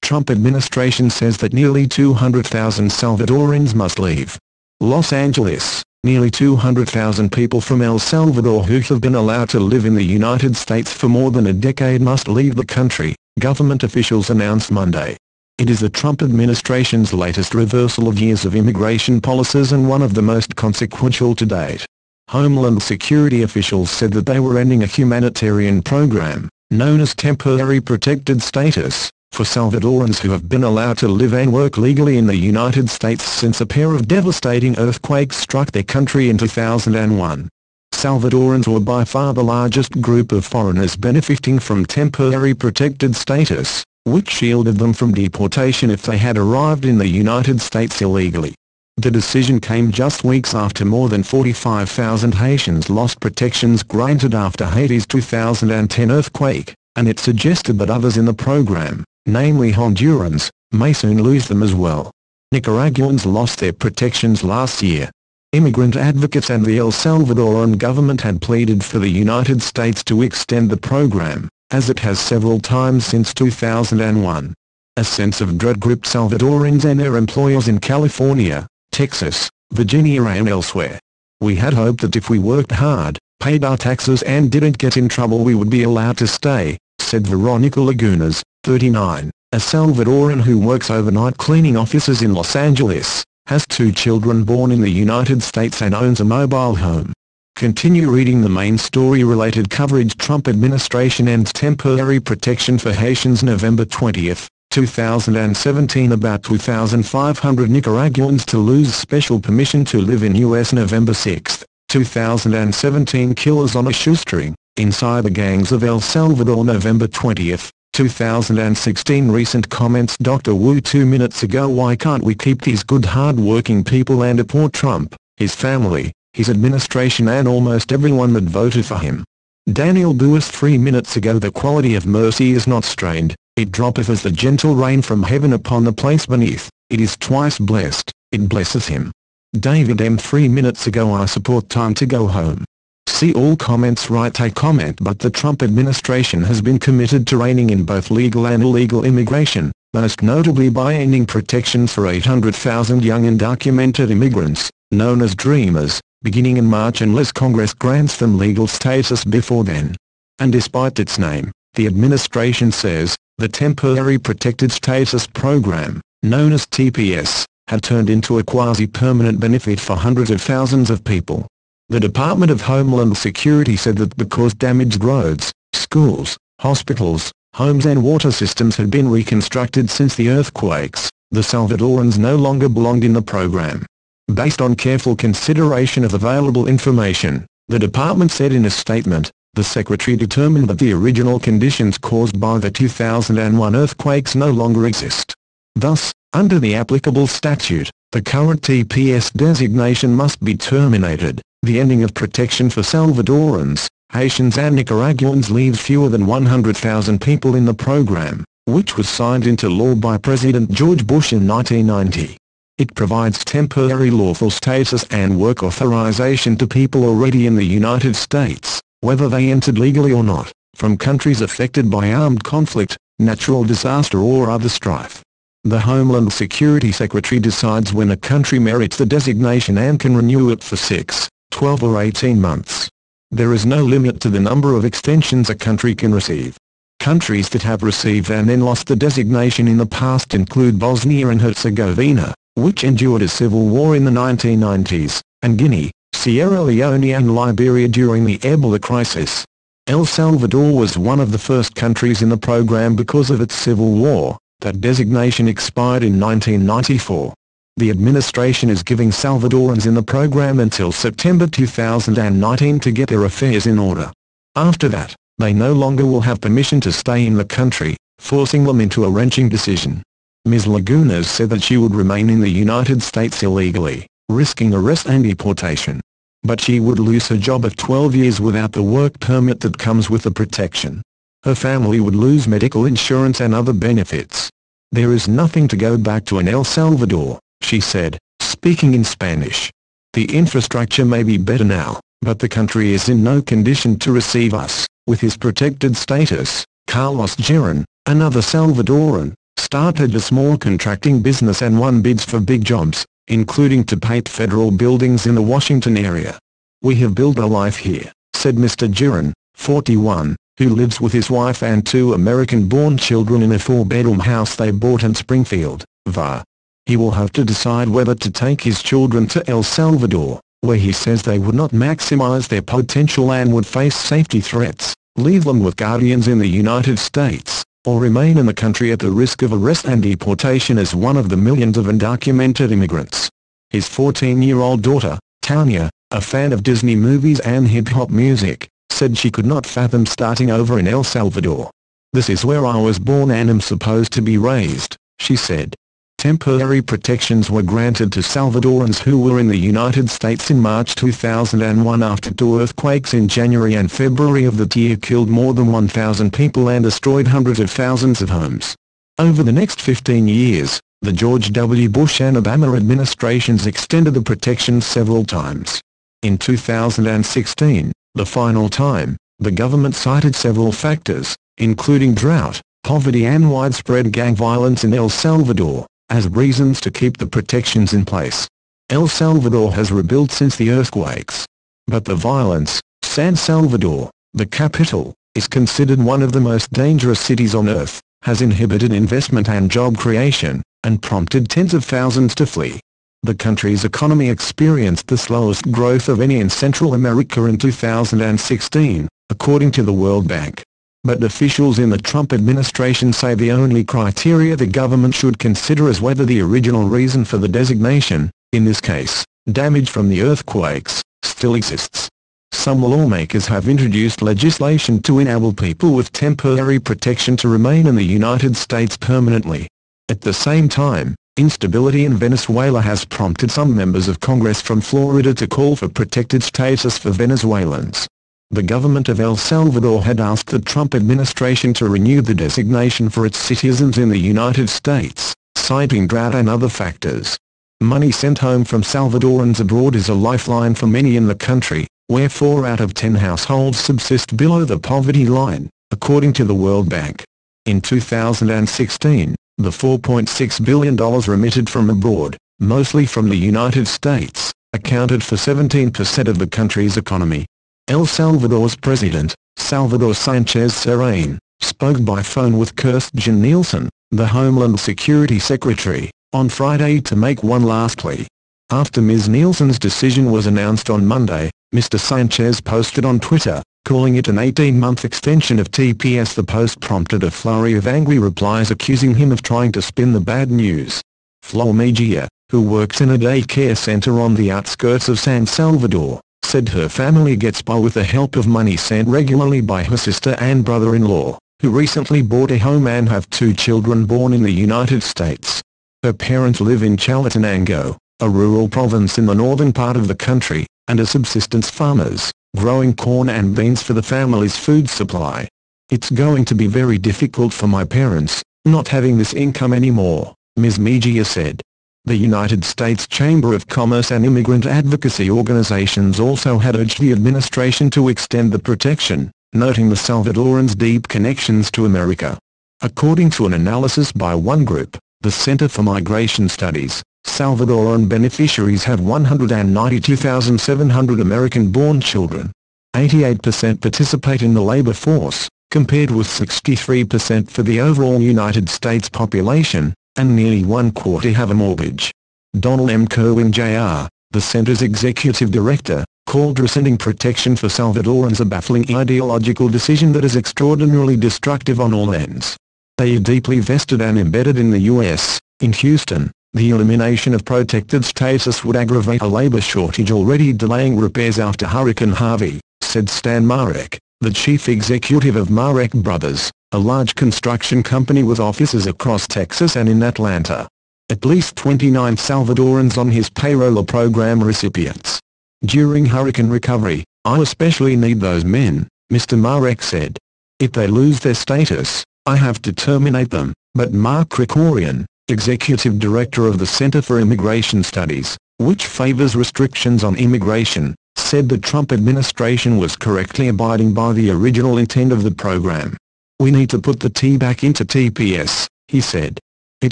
Trump administration says that nearly 200,000 Salvadorans must leave. Los Angeles, nearly 200,000 people from El Salvador who have been allowed to live in the United States for more than a decade must leave the country, government officials announced Monday. It is the Trump administration's latest reversal of years of immigration policies and one of the most consequential to date. Homeland Security officials said that they were ending a humanitarian program, known as temporary protected status, for Salvadorans who have been allowed to live and work legally in the United States since a pair of devastating earthquakes struck their country in 2001. Salvadorans were by far the largest group of foreigners benefiting from temporary protected status, which shielded them from deportation if they had arrived in the United States illegally. The decision came just weeks after more than 45,000 Haitians lost protections granted after Haiti's 2010 earthquake, and it suggested that others in the program, namely Hondurans, may soon lose them as well. Nicaraguans lost their protections last year. Immigrant advocates and the El Salvadoran government had pleaded for the United States to extend the program, as it has several times since 2001. A sense of dread gripped Salvadorans and their employers in California, Texas, Virginia and elsewhere. We had hoped that if we worked hard, paid our taxes and didn't get in trouble we would be allowed to stay, said Veronica Lagunas, 39, a Salvadoran who works overnight cleaning offices in Los Angeles, has 2 children born in the United States and owns a mobile home. Continue reading the main story-related coverage. Trump administration ends temporary protection for Haitians November 20, 2017. About 2,500 Nicaraguans to lose special permission to live in U.S. November 6, 2017. Killers on a shoestring, inside the gangs of El Salvador November 20, 2016. Recent comments. Dr. Wu 2 minutes ago. Why can't we keep these good hard-working people and deport Trump, his family, his administration and almost everyone that voted for him? Daniel Buis 3 minutes ago. The quality of mercy is not strained, it droppeth as the gentle rain from heaven upon the place beneath, it is twice blessed, it blesseth him. David M 3 minutes ago. I support time to go home. See all comments. Write a comment. But the Trump administration has been committed to reining in both legal and illegal immigration, most notably by ending protections for 800,000 young undocumented immigrants, known as Dreamers, beginning in March unless Congress grants them legal status before then. And despite its name, the administration says, the Temporary Protected Status Program, known as TPS, had turned into a quasi-permanent benefit for hundreds of thousands of people. The Department of Homeland Security said that because damaged roads, schools, hospitals, homes and water systems had been reconstructed since the earthquakes, the Salvadorans no longer belonged in the program. Based on careful consideration of available information, the department said in a statement, the Secretary determined that the original conditions caused by the 2001 earthquakes no longer exist. Thus, under the applicable statute, the current TPS designation must be terminated. The ending of protection for Salvadorans, Haitians and Nicaraguans leaves fewer than 100,000 people in the program, which was signed into law by President George Bush in 1990. It provides temporary lawful status and work authorization to people already in the United States, whether they entered legally or not, from countries affected by armed conflict, natural disaster or other strife. The Homeland Security Secretary decides when a country merits the designation and can renew it for 6, 12 or 18 months. There is no limit to the number of extensions a country can receive. Countries that have received and then lost the designation in the past include Bosnia and Herzegovina, which endured a civil war in the 1990s, and Guinea, Sierra Leone and Liberia during the Ebola crisis. El Salvador was one of the first countries in the program because of its civil war. That designation expired in 1994. The administration is giving Salvadorans in the program until September 2019 to get their affairs in order. After that, they no longer will have permission to stay in the country, forcing them into a wrenching decision. Ms. Lagunas said that she would remain in the United States illegally, risking arrest and deportation. But she would lose her job of 12 years without the work permit that comes with the protection. Her family would lose medical insurance and other benefits. There is nothing to go back to in El Salvador, she said, speaking in Spanish. The infrastructure may be better now, but the country is in no condition to receive us. With his protected status, Carlos Giron, another Salvadoran, started a small contracting business and won bids for big jobs, including to paint federal buildings in the Washington area. "We have built a life here," said Mr. Giron, 41, who lives with his wife and 2 American-born children in a 4-bedroom house they bought in Springfield, VA. He will have to decide whether to take his children to El Salvador, where he says they would not maximize their potential and would face safety threats, leave them with guardians in the United States, or remain in the country at the risk of arrest and deportation as one of the millions of undocumented immigrants. His 14-year-old daughter, Tanya, a fan of Disney movies and hip-hop music, said she could not fathom starting over in El Salvador. "This is where I was born and am supposed to be raised," she said. Temporary protections were granted to Salvadorans who were in the United States in March 2001 after 2 earthquakes in January and February of that year killed more than 1,000 people and destroyed hundreds of thousands of homes. Over the next 15 years, the George W. Bush and Obama administrations extended the protections several times. In 2016, the final time, the government cited several factors, including drought, poverty and widespread gang violence in El Salvador, as reasons to keep the protections in place. El Salvador has rebuilt since the earthquakes. But the violence, San Salvador, the capital, is considered one of the most dangerous cities on earth, has inhibited investment and job creation, and prompted tens of thousands to flee. The country's economy experienced the slowest growth of any in Central America in 2016, according to the World Bank. But officials in the Trump administration say the only criteria the government should consider is whether the original reason for the designation, in this case, damage from the earthquakes, still exists. Some lawmakers have introduced legislation to enable people with temporary protection to remain in the United States permanently. At the same time, instability in Venezuela has prompted some members of Congress from Florida to call for protected status for Venezuelans. The government of El Salvador had asked the Trump administration to renew the designation for its citizens in the United States, citing drought and other factors. Money sent home from Salvadorans abroad is a lifeline for many in the country, where 4 out of 10 households subsist below the poverty line, according to the World Bank. In 2016, the $4.6 billion remitted from abroad, mostly from the United States, accounted for 17% of the country's economy. El Salvador's president, Salvador Sanchez Serrano, spoke by phone with Kirstjen Nielsen, the Homeland Security Secretary, on Friday to make one last plea. After Ms. Nielsen's decision was announced on Monday, Mr. Sanchez posted on Twitter, calling it an 18-month extension of TPS. The post prompted a flurry of angry replies accusing him of trying to spin the bad news. Flor Mejia, who works in a daycare center on the outskirts of San Salvador, said her family gets by with the help of money sent regularly by her sister and brother-in-law, who recently bought a home and have 2 children born in the United States. Her parents live in Chalatenango, a rural province in the northern part of the country, and are subsistence farmers, growing corn and beans for the family's food supply. "It's going to be very difficult for my parents, not having this income anymore," Ms. Mejia said. The United States Chamber of Commerce and immigrant advocacy organizations also had urged the administration to extend the protection, noting the Salvadorans' deep connections to America. According to an analysis by one group, the Center for Migration Studies, Salvadoran beneficiaries have 192,700 American-born children. 88% participate in the labor force, compared with 63% for the overall United States population, and nearly 1/4 have a mortgage. Donald M. Kerwin Jr., the center's executive director, called rescinding protection for Salvadorans a baffling ideological decision that is extraordinarily destructive on all ends. They are deeply vested and embedded in the U.S. In Houston, the elimination of protected status would aggravate a labor shortage already delaying repairs after Hurricane Harvey, said Stan Marek, the chief executive of Marek Brothers, a large construction company with offices across Texas and in Atlanta. At least 29 Salvadorans on his payroll are program recipients. During hurricane recovery, "I especially need those men," Mr. Marek said. "If they lose their status, I have to terminate them," but Mark Krikorian, executive director of the Center for Immigration Studies, which favors restrictions on immigration, said the Trump administration was correctly abiding by the original intent of the program. "We need to put the T back into TPS," he said. It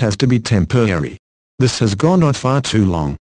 has to be temporary. This has gone on far too long.